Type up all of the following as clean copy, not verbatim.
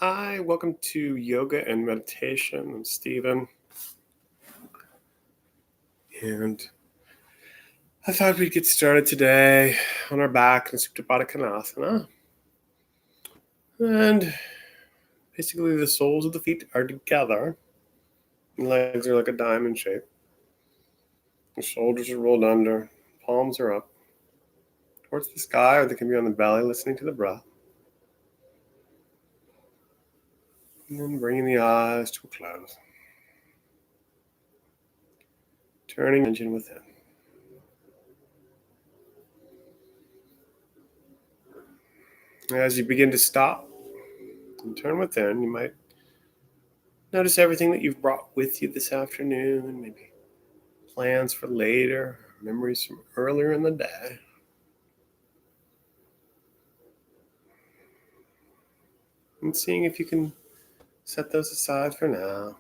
Hi, welcome to Yoga and Meditation. I'm Stephen, and I thought we'd get started today on our back in Supta Baddha Konasana. And basically, the soles of the feet are together, and legs are like a diamond shape. The shoulders are rolled under, palms are up towards the sky, or they can be on the belly, listening to the breath. And then bringing the eyes to a close, turning attention within. As you begin to stop and turn within, you might notice everything that you've brought with you this afternoon, maybe plans for later, memories from earlier in the day. And seeing if you can set those aside for now.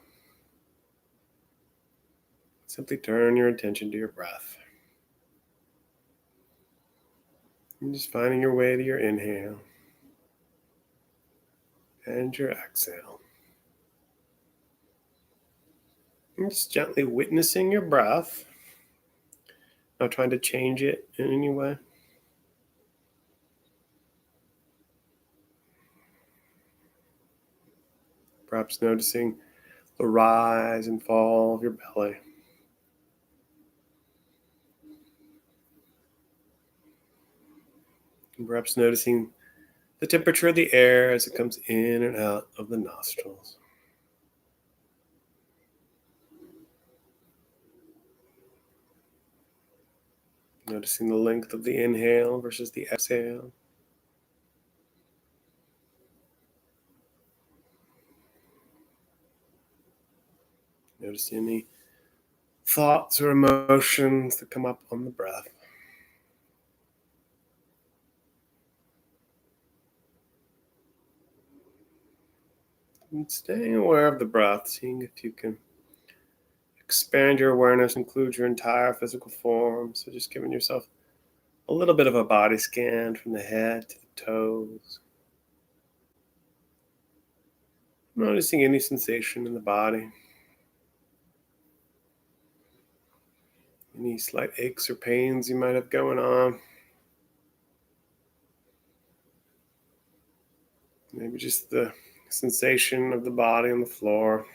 Simply turn your attention to your breath. And just finding your way to your inhale and your exhale. And just gently witnessing your breath, not trying to change it in any way. Perhaps noticing the rise and fall of your belly. And perhaps noticing the temperature of the air as it comes in and out of the nostrils. Noticing the length of the inhale versus the exhale. Noticing any thoughts or emotions that come up on the breath. And staying aware of the breath, seeing if you can expand your awareness, include your entire physical form. So just giving yourself a little bit of a body scan from the head to the toes. Noticing any sensation in the body. Any slight aches or pains you might have going on. Maybe just the sensation of the body on the floor.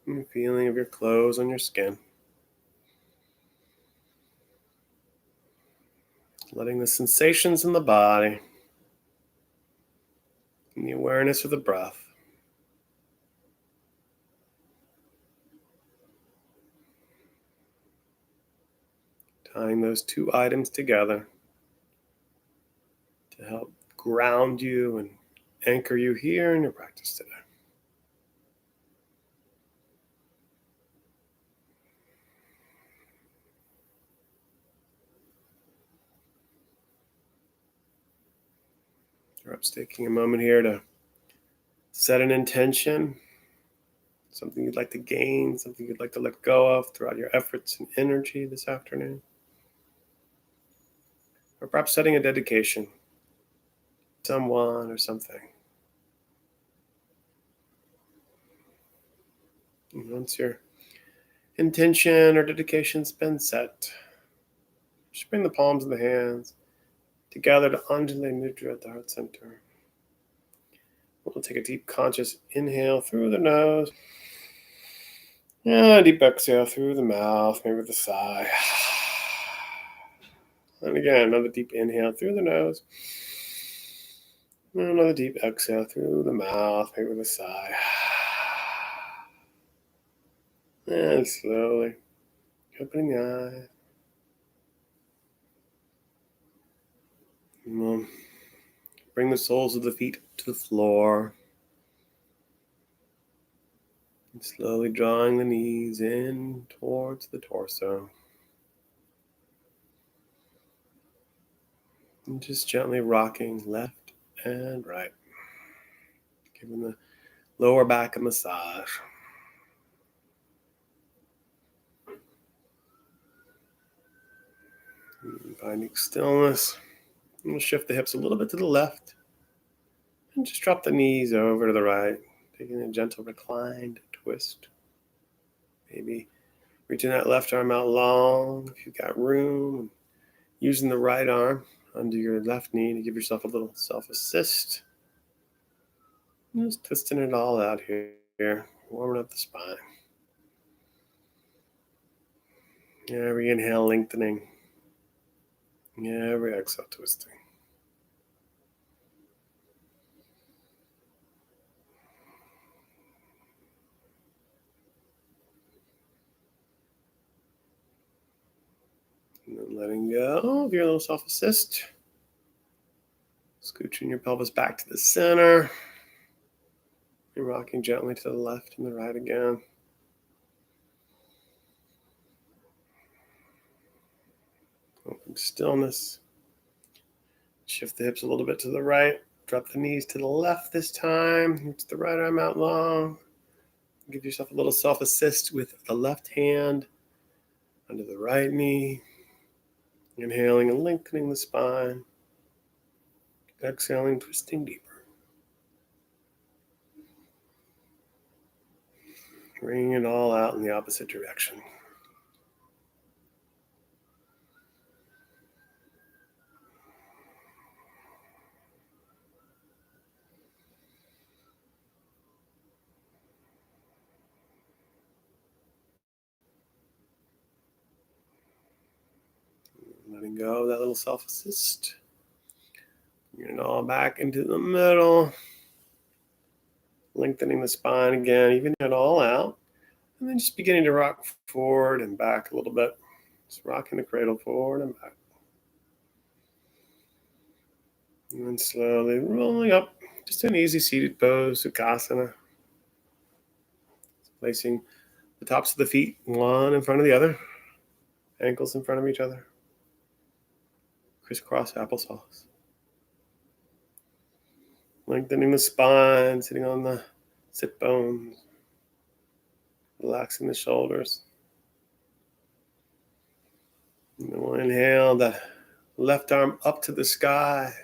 And the feeling of your clothes on your skin. Letting the sensations in the body and the awareness of the breath tying those two items together to help ground you and anchor you here in your practice today. Perhaps taking a moment here to set an intention, something you'd like to gain, something you'd like to let go of throughout your efforts and energy this afternoon. Or perhaps setting a dedication to someone or something. And once your intention or dedication's been set, just bring the palms of the hands together to Anjali Mudra at the heart center. We'll take a deep conscious inhale through the nose. And a deep exhale through the mouth, maybe with a sigh. And again, another deep inhale through the nose. And another deep exhale through the mouth, maybe with a sigh. And slowly opening the eyes. And we'll bring the soles of the feet to the floor. And slowly drawing the knees in towards the torso. And just gently rocking left and right. Giving the lower back a massage. And finding stillness. And we'll shift the hips a little bit to the left. And just drop the knees over to the right, taking a gentle reclined twist. Maybe reaching that left arm out long if you've got room. Using the right arm under your left knee to give yourself a little self-assist. Just twisting it all out here, warming up the spine. Every inhale, lengthening. Every exhale, twisting. And then letting go of your little self-assist. Scooching your pelvis back to the center. And rocking gently to the left and the right again. Open stillness. Shift the hips a little bit to the right. Drop the knees to the left this time. Reach the right arm out long. Give yourself a little self-assist with the left hand under the right knee. Inhaling and lengthening the spine. Exhaling, twisting deeper. Bringing it all out in the opposite direction. Letting go of that little self-assist. Bringing it all back into the middle. Lengthening the spine again, even it all out. And then just beginning to rock forward and back a little bit. Just rocking the cradle forward and back. And then slowly rolling up. Just an easy seated pose, Sukhasana. Placing the tops of the feet one in front of the other. Ankles in front of each other. Crisscross applesauce. Lengthening the spine, sitting on the sit bones. Relaxing the shoulders. And then we'll inhale the left arm up to the sky.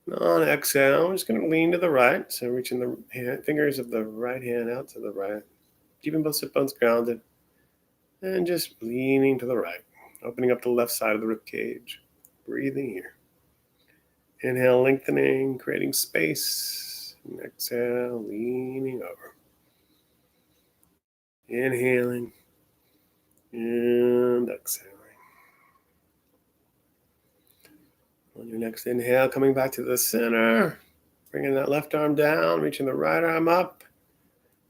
And on exhale, I'm just going to lean to the right. So reaching the fingers of the right hand out to the right. Keeping both sit bones grounded. And just leaning to the right. Opening up the left side of the rib cage. Breathing here. Inhale, lengthening, creating space. And exhale, leaning over. Inhaling. And exhaling. On your next inhale, coming back to the center. Bringing that left arm down, reaching the right arm up.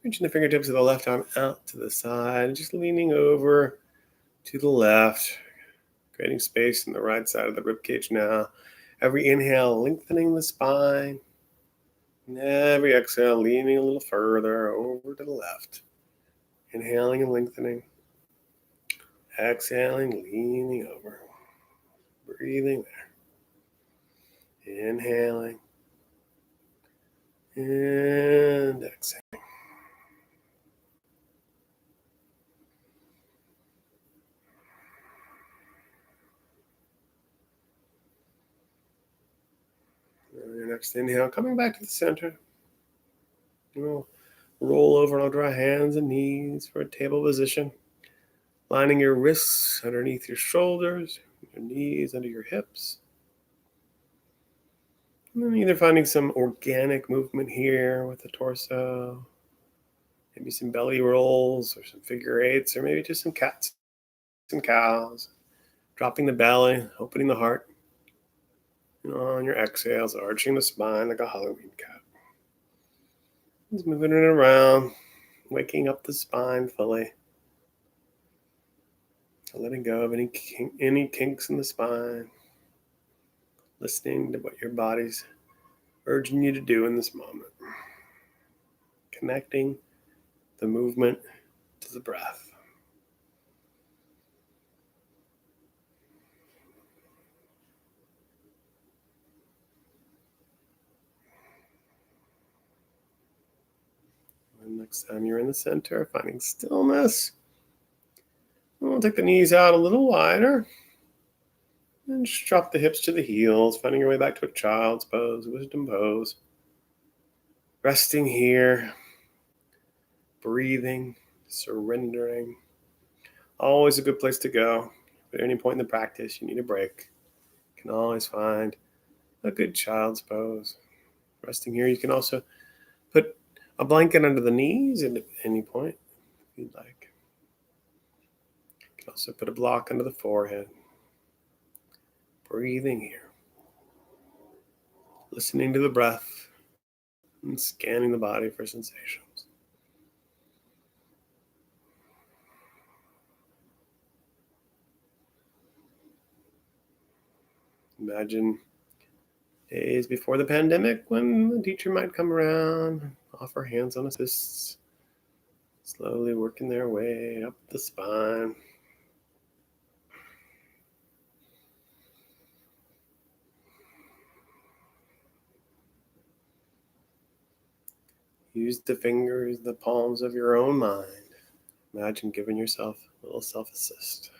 Reaching the fingertips of the left arm out to the side. And just leaning over to the left. Creating space in the right side of the ribcage now. Every inhale, lengthening the spine. And every exhale, leaning a little further over to the left. Inhaling and lengthening. Exhaling, leaning over. Breathing there. Inhaling. And exhaling. And your next inhale, coming back to the center. We'll roll over onto our hands and knees for a table position. Lining your wrists underneath your shoulders, your knees under your hips. And then either finding some organic movement here with the torso, maybe some belly rolls or some figure eights, or maybe just some cats and cows. Dropping the belly, opening the heart. And on your exhales, arching the spine like a Halloween cat. Just moving it around, waking up the spine fully. Letting go of any kinks in the spine. Listening to what your body's urging you to do in this moment. Connecting the movement to the breath. And next time you're in the center, finding stillness. We'll take the knees out a little wider. And just drop the hips to the heels, finding your way back to a child's pose, wisdom pose. Resting here, breathing, surrendering. Always a good place to go. If at any point in the practice you need a break, you can always find a good child's pose. Resting here, you can also put a blanket under the knees at any point if you'd like. You can also put a block under the forehead. Breathing here. Listening to the breath and scanning the body for sensations. Imagine days before the pandemic when the teacher might come around, offer hands-on assists, slowly working their way up the spine. Use the fingers, the palms of your own mind. Imagine giving yourself a little self-assist.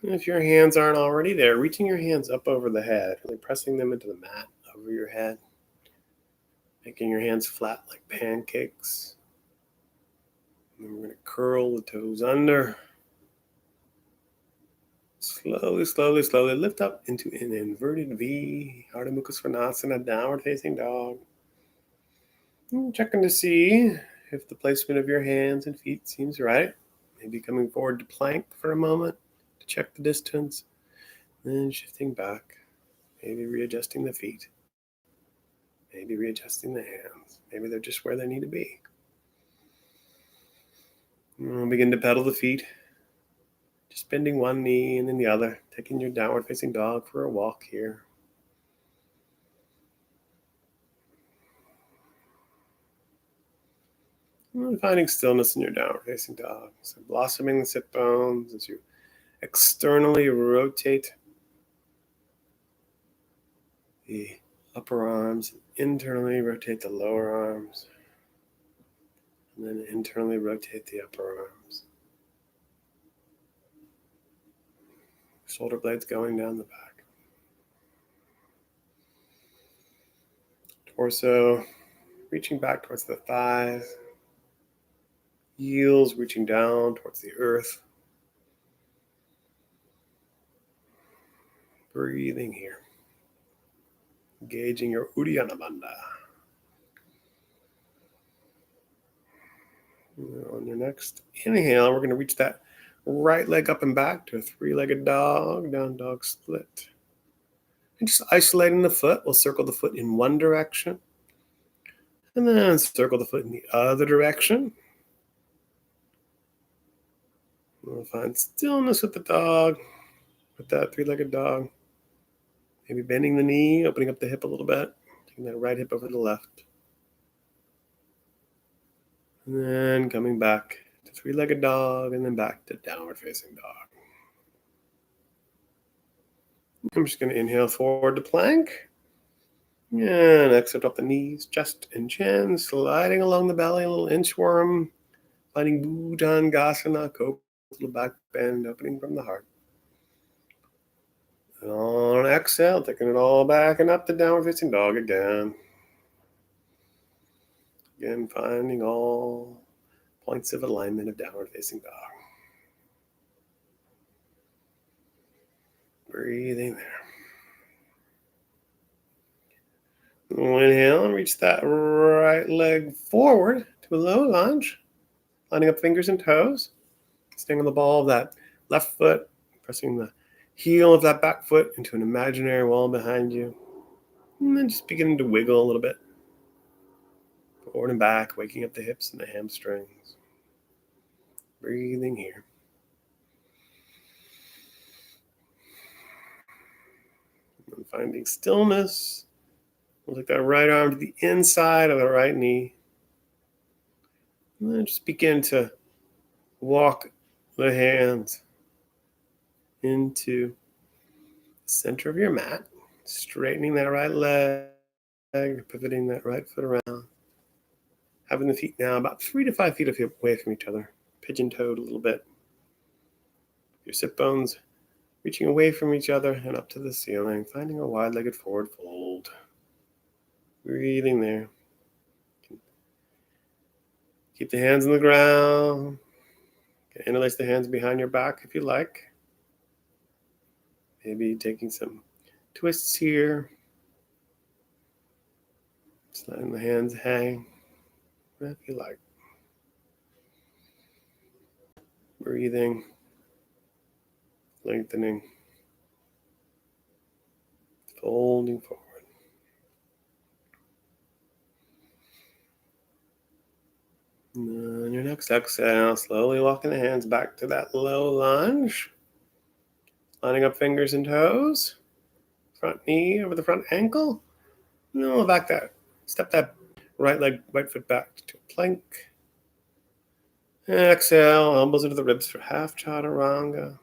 And if your hands aren't already there, reaching your hands up over the head, really pressing them into the mat over your head, making your hands flat like pancakes. And then we're going to curl the toes under. Slowly, slowly, slowly lift up into an inverted V, Ardha Mukha Svanasana, downward facing dog. And checking to see if the placement of your hands and feet seems right. Maybe coming forward to plank for a moment to check the distance. Then shifting back, maybe readjusting the feet, maybe readjusting the hands. Maybe they're just where they need to be. And we'll begin to pedal the feet, just bending one knee and then the other, taking your downward facing dog for a walk here. And finding stillness in your downward facing dog. So blossoming the sit bones as you externally rotate the upper arms, internally rotate the lower arms, and then internally rotate the upper arms. Shoulder blades going down the back. Torso reaching back towards the thighs. Heels reaching down towards the earth. Breathing here. Engaging your Uddiyana Bandha. On your next inhale, we're going to reach that right leg up and back to a three-legged dog, down dog split. And just isolating the foot, we'll circle the foot in one direction. And then circle the foot in the other direction. We'll find stillness with the dog, with that three-legged dog. Maybe bending the knee, opening up the hip a little bit, taking that right hip over the left. And then coming back to three-legged dog, and then back to downward facing dog. I'm just going to inhale forward to plank. And exhale up the knees, chest and chin, sliding along the belly, a little inchworm, finding Bhujangasana, cobra, little back bend, opening from the heart. And on exhale, taking it all back and up to downward facing dog again. Again, finding all points of alignment of downward facing dog. Breathing there. Inhale and reach that right leg forward to a low lunge. Lining up fingers and toes. Staying on the ball of that left foot. Pressing the heel of that back foot into an imaginary wall behind you. And then just beginning to wiggle a little bit. Forward and back, waking up the hips and the hamstrings. Breathing here. And finding stillness. We'll take that right arm to the inside of the right knee. And then just begin to walk the hands into the center of your mat. Straightening that right leg, pivoting that right foot around. Having the feet now about 3 to 5 feet away from each other. Pigeon-toed a little bit. Your sit bones reaching away from each other and up to the ceiling, finding a wide-legged forward fold. Breathing there. Keep the hands on the ground. Interlace the hands behind your back if you like. Maybe taking some twists here. Just letting the hands hang if you like. Breathing. Lengthening. Folding forward. And on your next exhale, slowly walking the hands back to that low lunge. Lining up fingers and toes. Front knee over the front ankle. And then we'll step that right foot back to a plank. And exhale, elbows into the ribs for half chaturanga.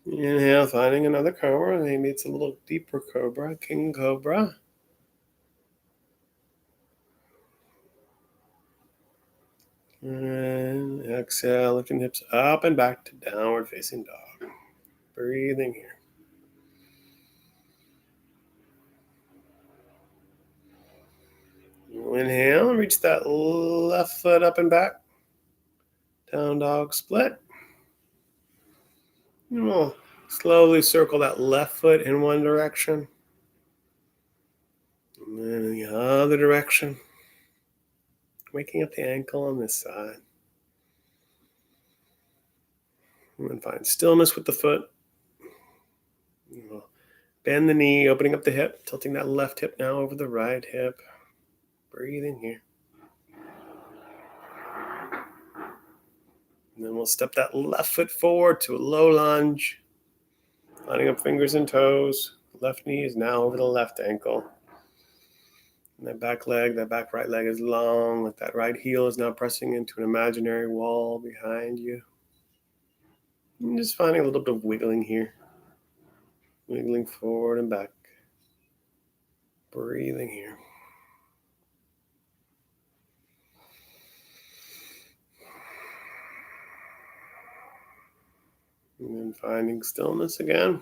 Inhale, finding another cobra. Maybe it's a little deeper cobra, king cobra. And exhale, lifting hips up and back to downward facing dog. Breathing here. Inhale, reach that left foot up and back. Down dog split. And we'll slowly circle that left foot in one direction. And then in the other direction. Waking up the ankle on this side. And then find stillness with the foot. We'll bend the knee, opening up the hip, tilting that left hip now over the right hip. Breathing here. And then we'll step that left foot forward to a low lunge. Lining up fingers and toes. Left knee is now over the left ankle. And that back right leg is long. Like that right heel is now pressing into an imaginary wall behind you. And just finding a little bit of wiggling here. Wiggling forward and back. Breathing here. And then finding stillness again.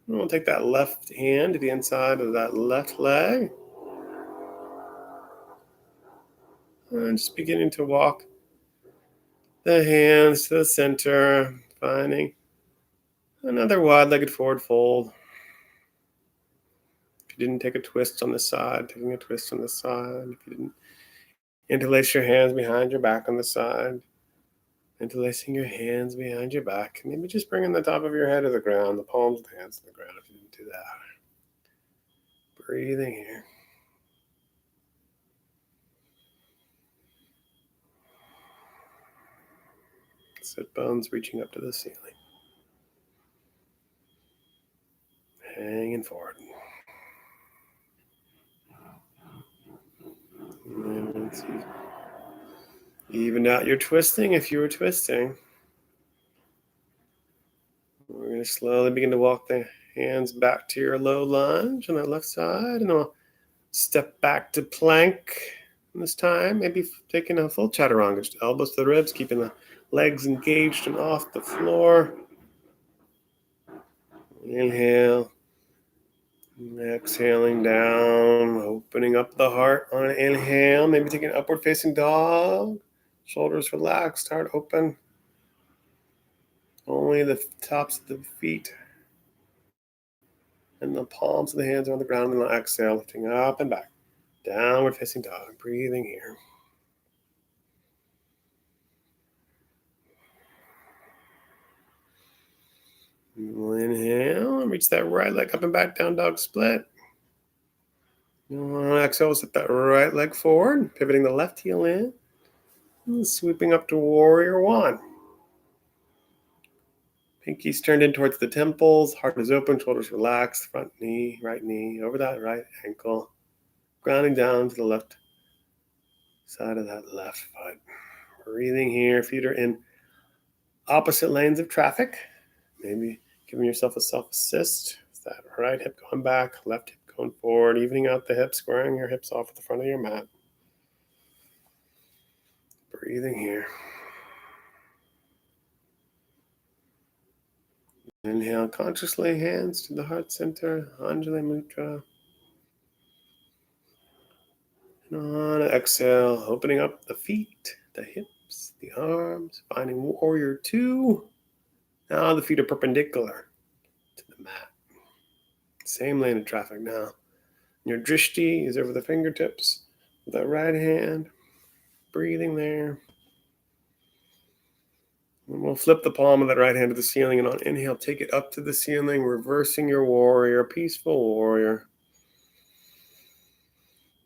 And we'll take that left hand to the inside of that left leg. And just beginning to walk the hands to the center, finding another wide-legged forward fold. If you didn't take a twist on the side, taking a twist on the side. If you didn't interlace your hands behind your back on the side, interlacing your hands behind your back. Maybe just bringing the top of your head to the ground, the palms of the hands to the ground if you didn't do that. Breathing here. Sit bones reaching up to the ceiling. Hanging forward. And let's see. Even out your twisting if you were twisting. We're going to slowly begin to walk the hands back to your low lunge on that left side. And we'll step back to plank this time. Maybe taking a full chaturanga. Just elbows to the ribs, keeping the legs engaged and off the floor. Inhale. Exhaling down, opening up the heart on an inhale. Maybe taking an upward facing dog. Shoulders relaxed, heart open. Only the tops of the feet and the palms of the hands are on the ground. And then exhale, lifting up and back. Downward facing dog. Breathing here. Inhale, reach that right leg up and back, down dog split. Exhale, set that right leg forward, pivoting the left heel in, and sweeping up to warrior one. Pinkies turned in towards the temples, heart is open, shoulders relaxed, front knee, right knee, over that right ankle, grounding down to the left side of that left foot. Breathing here, feet are in opposite lanes of traffic. Maybe giving yourself a self-assist. That right hip going back, left hip Going forward, evening out the hips, squaring your hips off at the front of your mat. Breathing here. Inhale consciously, hands to the heart center, Anjali Mudra. And on exhale, opening up the feet, the hips, the arms, finding warrior two. Now the feet are perpendicular to the mat. Same lane of traffic now. Your drishti is over the fingertips with that right hand. Breathing there. And we'll flip the palm of that right hand to the ceiling, and on inhale, take it up to the ceiling, reversing your warrior, peaceful warrior.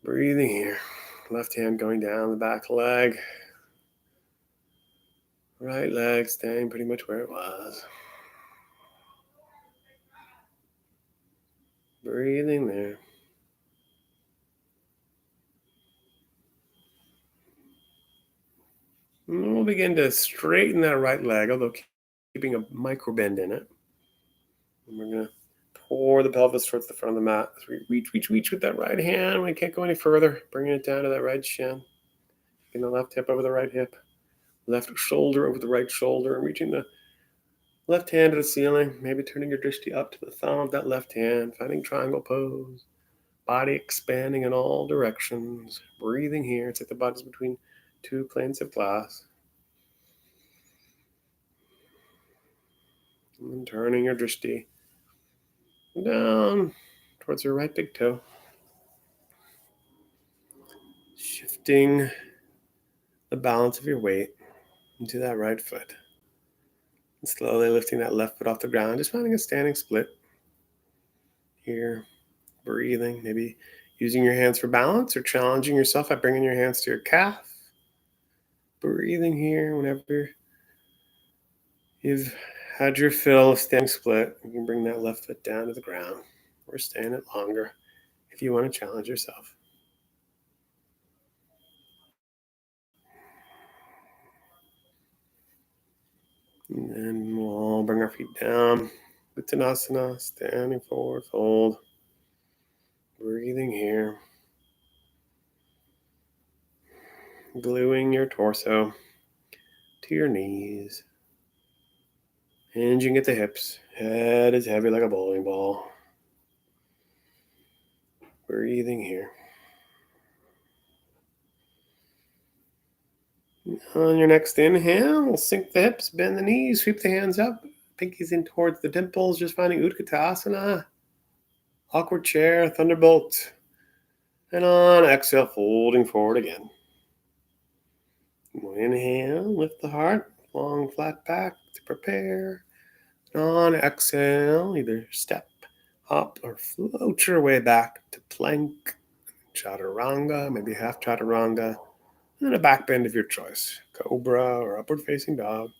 Breathing here. Left hand going down the back leg. Right leg staying pretty much where it was. Breathing there. And we'll begin to straighten that right leg, although keeping a micro bend in it. And we're going to pour the pelvis towards the front of the mat. As we reach with that right hand. We can't go any further. Bringing it down to that right shin. Taking the left hip over the right hip. Left shoulder over the right shoulder. And reaching the left hand to the ceiling. Maybe turning your drishti up to the thumb of that left hand. Finding triangle pose. Body expanding in all directions. Breathing here. It's like the body's between two planes of glass. And then turning your drishti down towards your right big toe. Shifting the balance of your weight into that right foot. And slowly lifting that left foot off the ground. Just finding a standing split here. Breathing. Maybe using your hands for balance or challenging yourself by bringing your hands to your calf. Breathing here whenever you've had your fill of standing split. You can bring that left foot down to the ground or stay in it longer if you want to challenge yourself. And then we'll bring our feet down. Uttanasana, standing forward, fold. Breathing here. Gluing your torso to your knees. Hinging at the hips. Head is heavy like a bowling ball. Breathing here. On your next inhale, we'll sink the hips, bend the knees, sweep the hands up. Pinkies in towards the dimples, just finding Utkatasana. Awkward chair, thunderbolt. And on exhale, folding forward again. We'll inhale, lift the heart, long flat back to prepare. And on exhale, either step, hop, or float your way back to plank, chaturanga, maybe half chaturanga, and then a back bend of your choice, cobra or upward facing dog.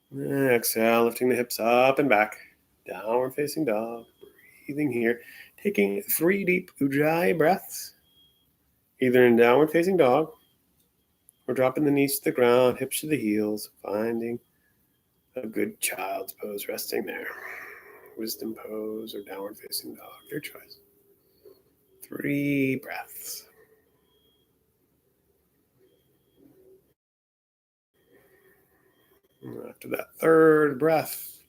And exhale, lifting the hips up and back, downward facing dog. Breathing here, taking 3 deep ujjayi breaths, either in downward facing dog or dropping the knees to the ground, hips to the heels, finding a good child's pose resting there. Wisdom pose or downward facing dog, your choice. 3 breaths. And after that 3rd breath,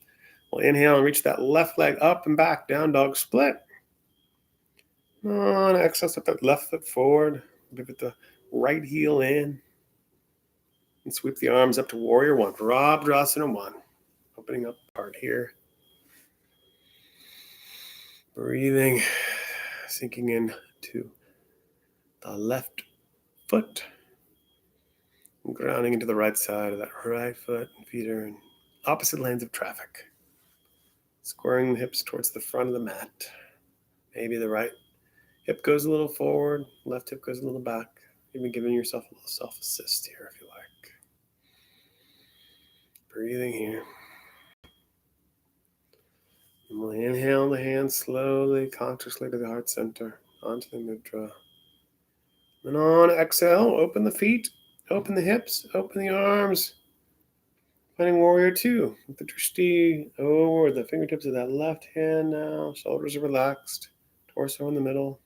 we'll inhale and reach that left leg up and back, down dog split. On exhale, step that left foot forward, pivot the right heel in, and sweep the arms up to warrior one, Vrabhadrasana 1. Opening up part here. Breathing, sinking in to the left foot, and grounding into the right side of that right foot. Feet are in opposite lanes of traffic. Squaring the hips towards the front of the mat. Maybe the right hip goes a little forward, left hip goes a little back. Even giving yourself a little self-assist here if you like. Breathing here. And we'll inhale the hands slowly, consciously to the heart center, onto the mudra. And on exhale, open the feet, open the hips, open the arms. Finding warrior two with the drishti over the fingertips of that left hand now. Shoulders are relaxed. Torso in the middle.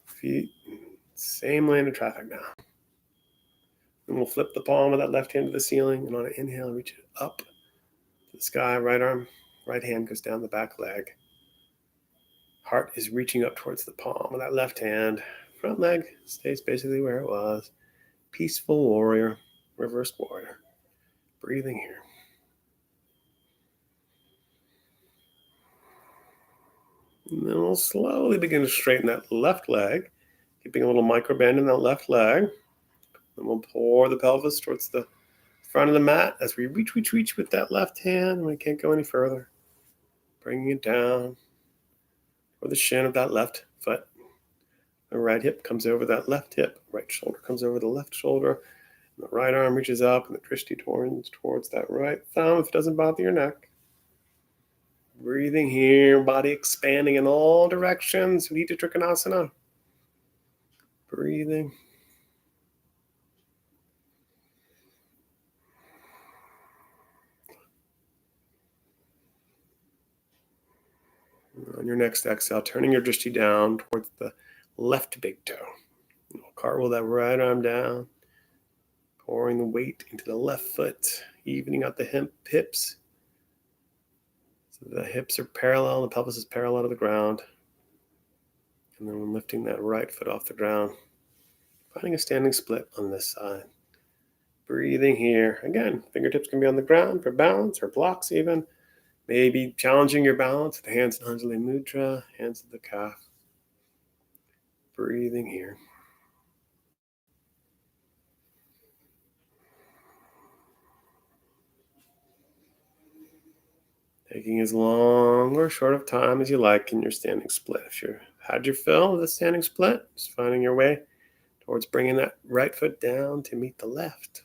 Feet. Same lane of traffic now. And we'll flip the palm of that left hand to the ceiling. And on an inhale, reach it up to the sky. Right arm, right hand goes down the back leg. Heart is reaching up towards the palm of that left hand. Front leg stays basically where it was. Peaceful warrior, reversed warrior. Breathing here. And then we'll slowly begin to straighten that left leg, keeping a little micro bend in that left leg. And we'll pour the pelvis towards the front of the mat as we reach with that left hand. We can't go any further. Bringing it down or the shin of that left foot. The right hip comes over that left hip. Right shoulder comes over the left shoulder. And the right arm reaches up and the drishti turns towards that right thumb if it doesn't bother your neck. Breathing here, body expanding in all directions. Udita Trikonasana. Breathing. On your next exhale, turning your drishti down towards the left big toe. Cartwheel that right arm down. Pouring the weight into the left foot, evening out the hips. So the hips are parallel, the pelvis is parallel to the ground. And then we're lifting that right foot off the ground. Finding a standing split on this side. Breathing here. Again, fingertips can be on the ground for balance or blocks even. Maybe challenging your balance with hands in Anjali Mudra, hands at the calf. Breathing here. Taking as long or short of time as you like in your standing split. If you've had your fill of the standing split, just finding your way towards bringing that right foot down to meet the left.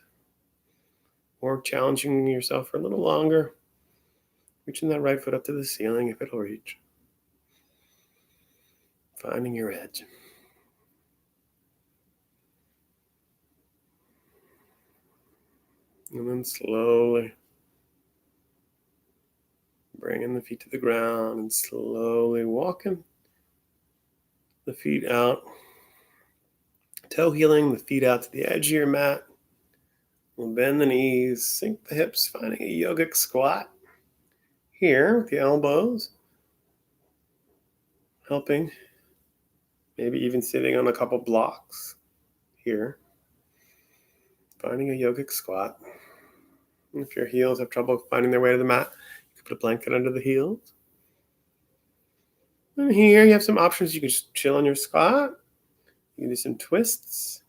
Or challenging yourself for a little longer, reaching that right foot up to the ceiling if it'll reach. Finding your edge. And then slowly bringing the feet to the ground and slowly walking the feet out. Toe heeling the feet out to the edge of your mat. We'll bend the knees, sink the hips, finding a yogic squat. Here with the elbows. Helping. Maybe even sitting on a couple blocks. Here. Finding a yogic squat. And if your heels have trouble finding their way to the mat, you can put a blanket under the heels. And here you have some options. You can just chill on your squat. You can do some twists.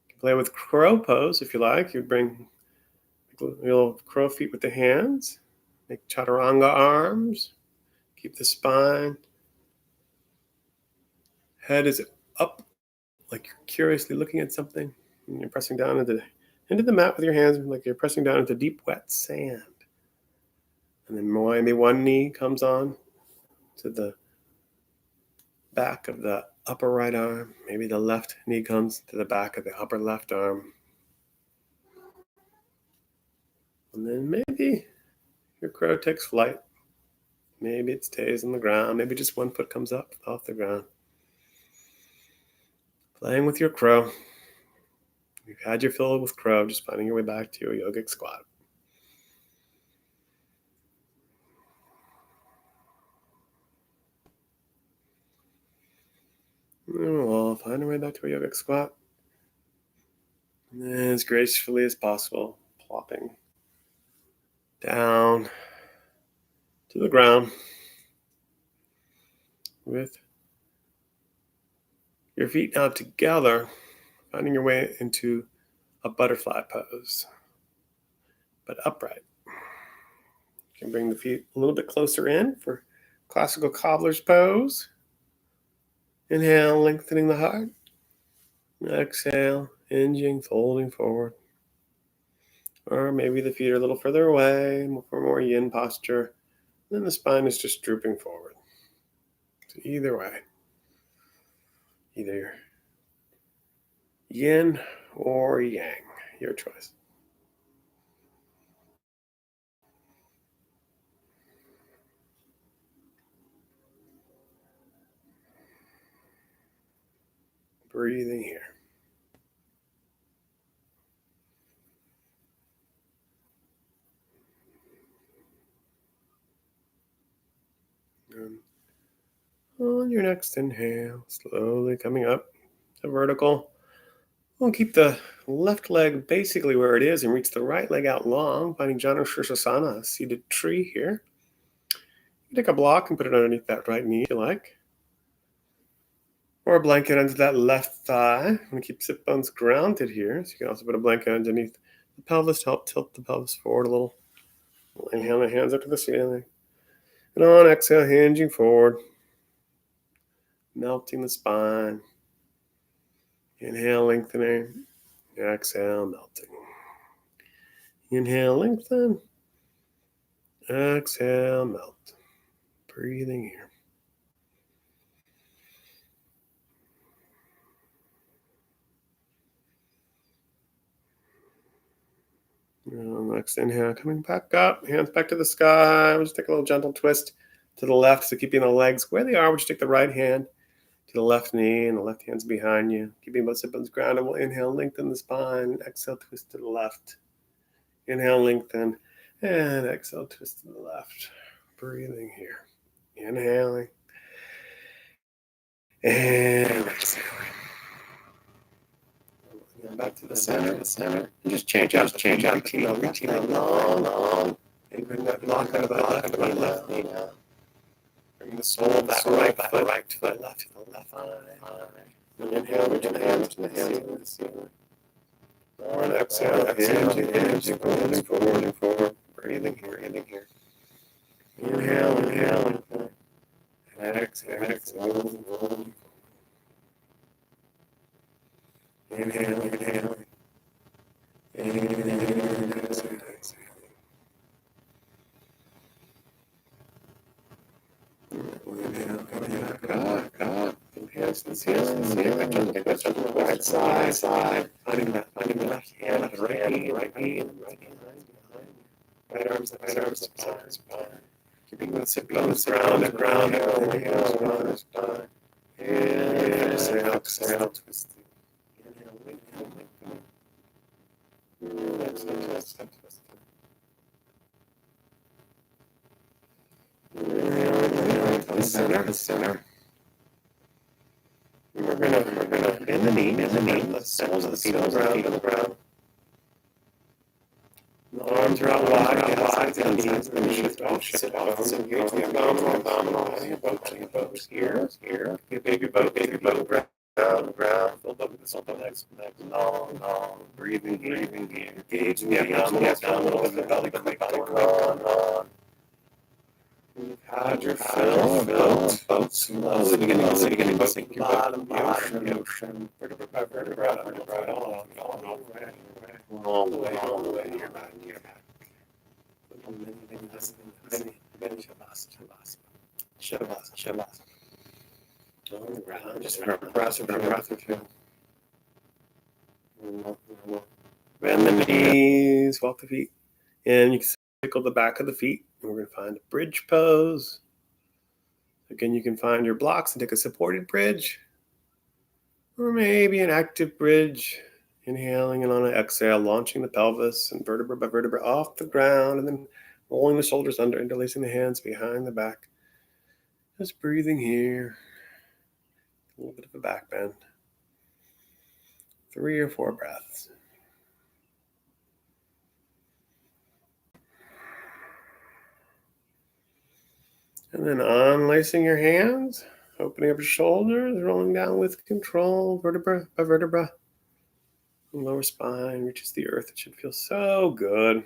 You can play with crow pose if you like. You bring little crow feet with the hands. Make chaturanga arms. Keep the spine. Head is up, like you're curiously looking at something. And you're pressing down into the mat with your hands, like you're pressing down into deep, wet sand. And then maybe one knee comes on to the back of the upper right arm. Maybe the left knee comes to the back of the upper left arm. And then maybe your crow takes flight. Maybe it stays on the ground. Maybe just one foot comes up off the ground. Playing with your crow. You've had your fill with crow, just finding your way back to your yogic squat. And we'll find our way back to a yogic squat. And then as gracefully as possible, plopping down to the ground with your feet now together, finding your way into a butterfly pose, but upright. You can bring the feet a little bit closer in for classical cobbler's pose. Inhale, lengthening the heart. Exhale, hinging, folding forward. Or maybe the feet are a little further away for more yin posture. Then the spine is just drooping forward. So either way, either yin or yang, your choice. Breathing here. And on your next inhale, slowly coming up to vertical. We'll keep the left leg basically where it is and reach the right leg out long, finding Janu Sirsasana, a seated tree here. You take a block and put it underneath that right knee if you like. Or a blanket under that left thigh. I'm going to keep sit bones grounded here. So you can also put a blanket underneath the pelvis to help tilt the pelvis forward a little. Inhale, my hands up to the ceiling. And on exhale, hinging forward. Melting the spine. Inhale, lengthening. Exhale, melting. Inhale, lengthen. Exhale, melt. Breathing here. Next inhale, coming back up, hands back to the sky. We'll just take a little gentle twist to the left. So keeping the legs where they are, we'll just take the right hand to the left knee and the left hand's behind you. Keeping both sit bones grounded. We'll inhale, lengthen the spine. Exhale, twist to the left. Inhale, lengthen. And exhale, twist to the left. Breathing here. Inhaling. And exhaling. Back to the center. And just change out. Reaching long. And bring that block out of the left knee now. Bring the sole of that right to the left thigh. And inhale, reach the hands to the ceiling. And exhale, hinging forward. Breathing here. Inhale. And exhale. Inhale. And exhale. Inhale, up. Hands to the ceiling. Take that to the right side. Finding the left hand at the right knee. Right arms to the spine. Keeping the sit bones grounded. Inhale, spine. And exhale, twist. Inhale, lengthen. Exhale, twist. Inhale, the center. We're gonna bend the knee, the soles of the feet on the ground. The arms are out wide, the knees, and then shift off, engage the abdominal, your boat here, your baby boat, ground, fill up with the legs, long, breathing here, engage the abdominal, with the belly quick on. You've had your fill of boat, slowly beginning to sink your bottom, the ocean, vertebra by vertebra, all the way to your back. Many Shavasana. On the ground, just for a breath or two. Bend the knees, walk the feet, and you can tickle the back of the feet. And we're going to find a bridge pose. Again, you can find your blocks and take a supported bridge, or maybe an active bridge. Inhaling and on an exhale, launching the pelvis and vertebra by vertebra off the ground, and then rolling the shoulders under, interlacing the hands behind the back. Just breathing here. A little bit of a back bend. 3 or 4 breaths. And then unlacing your hands, opening up your shoulders, rolling down with control, vertebra by vertebra. The lower spine reaches the earth. It should feel so good.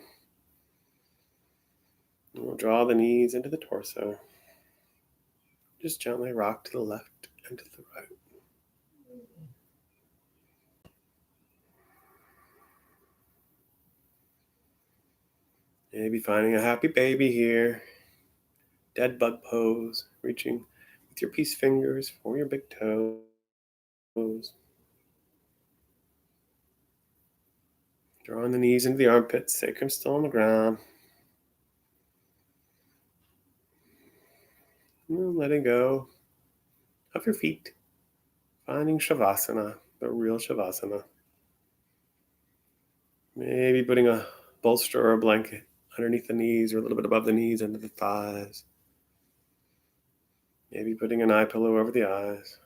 And we'll draw the knees into the torso. Just gently rock to the left and to the right. Maybe finding a happy baby here. Dead bug pose, reaching with your peace fingers for your big toes. Drawing the knees into the armpits, sacrum still on the ground. And letting go of your feet. Finding Shavasana, the real Shavasana. Maybe putting a bolster or a blanket underneath the knees or a little bit above the knees, under the thighs. Maybe putting an eye pillow over the eyes.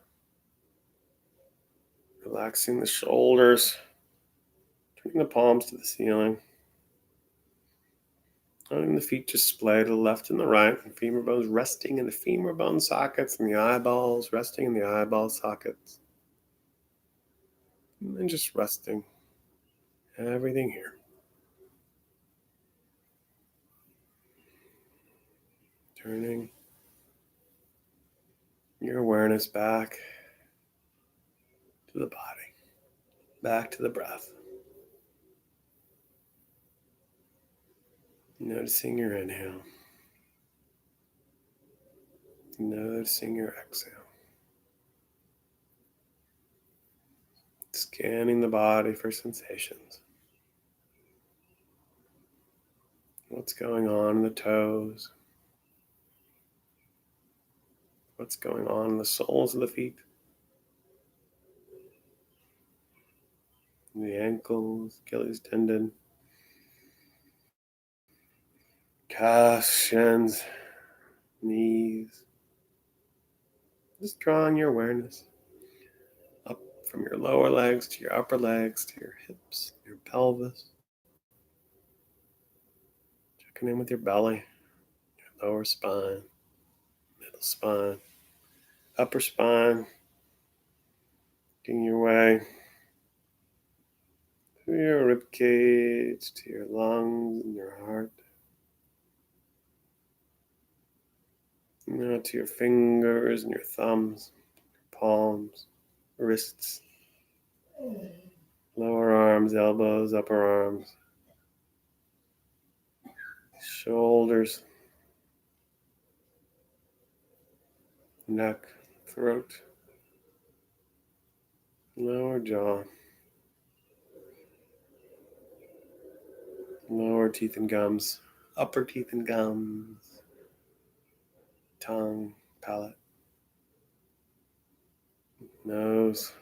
Relaxing the shoulders. Turning the palms to the ceiling. Letting the feet just splay to the left and the right. And femur bones resting in the femur bone sockets and the eyeballs resting in the eyeball sockets. And then just resting. Everything here. Turning your awareness back to the body, back to the breath. Noticing your inhale. Noticing your exhale. Scanning the body for sensations. What's going on in the toes? What's going on in the soles of the feet? The ankles, Achilles tendon, calves, shins, knees. Just drawing your awareness up from your lower legs to your upper legs to your hips, your pelvis. Checking in with your belly, your lower spine, middle spine, upper spine. Working your way through your rib cage to your lungs and your heart. Now to your fingers and your thumbs, your palms, wrists, lower arms, elbows, upper arms, shoulders, neck, throat, lower jaw, lower teeth and gums, upper teeth and gums, tongue, palate, nose,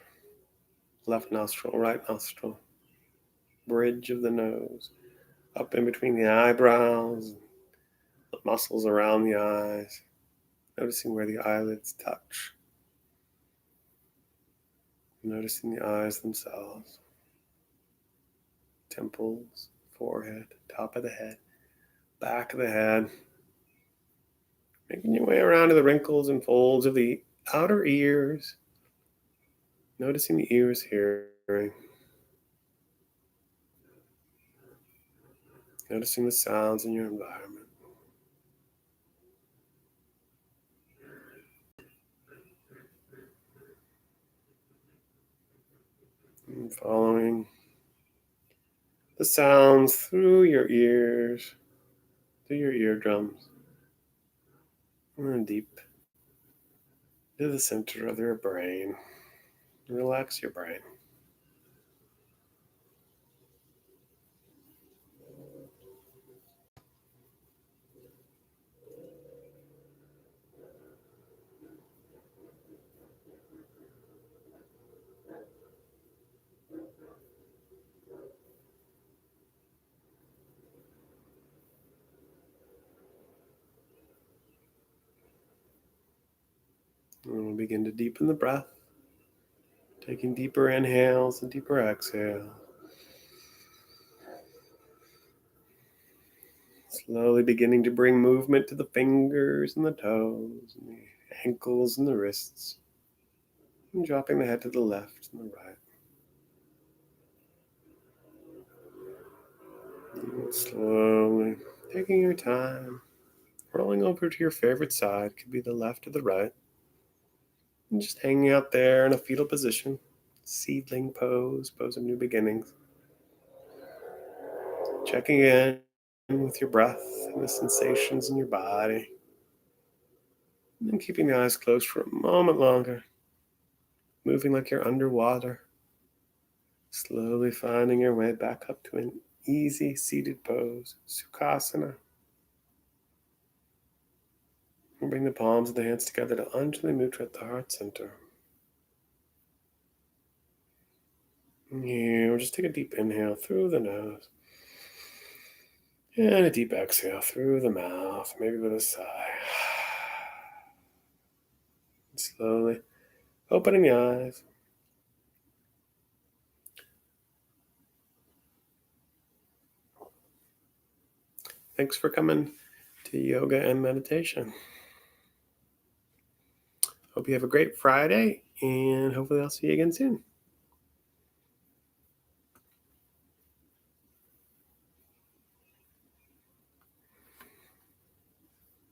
left nostril, right nostril, bridge of the nose, up in between the eyebrows, the muscles around the eyes, noticing where the eyelids touch, noticing the eyes themselves, temples, forehead, top of the head, back of the head, making your way around to the wrinkles and folds of the outer ears, noticing the ears hearing, noticing the sounds in your environment. And following the sounds through your ears, through your eardrums, and deep to the center of your brain. Relax your brain. And we'll begin to deepen the breath, taking deeper inhales and deeper exhales. Slowly beginning to bring movement to the fingers and the toes and the ankles and the wrists. And dropping the head to the left and the right. And slowly taking your time, rolling over to your favorite side. Could be the left or the right. And just hanging out there in a fetal position. Seedling pose, pose of new beginnings. Checking in with your breath and the sensations in your body. And then keeping the eyes closed for a moment longer. Moving like you're underwater. Slowly finding your way back up to an easy seated pose, Sukhasana. And bring the palms of the hands together to Anjali Mudra at the heart center. Yeah, we'll just take a deep inhale through the nose. And a deep exhale through the mouth, maybe with a sigh. Slowly opening the eyes. Thanks for coming to yoga and meditation. Hope you have a great Friday, and hopefully I'll see you again soon.